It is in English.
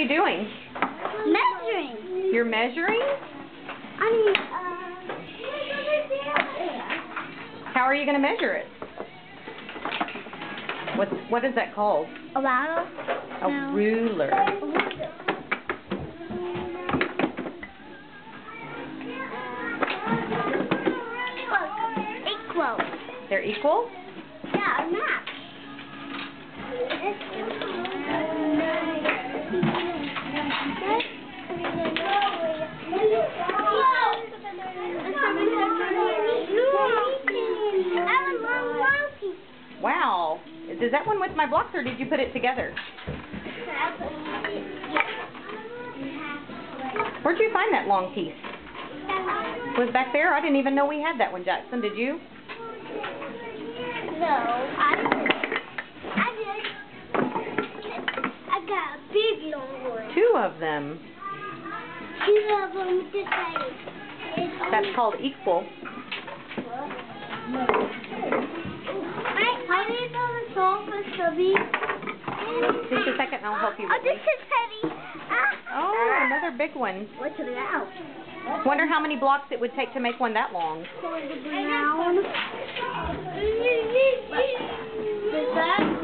you doing? Measuring. You're measuring? How are you going to measure it? What is that called? A bottle? A ruler. Equal. They're equal? Yeah, a match. Wow. Is that one with my blocks, or did you put it together? Where'd you find that long piece? Was it back there? I didn't even know we had that one, Jackson. Did you? No, I did. I got a big long one. 2 of them. 2 of them just like That's called equal. I need some salt for Stubby. Just a second, and I'll help you. Oh, this is heavy. Oh, another big one. What's it out? Wonder how many blocks it would take to make one that long. Brown. Is that?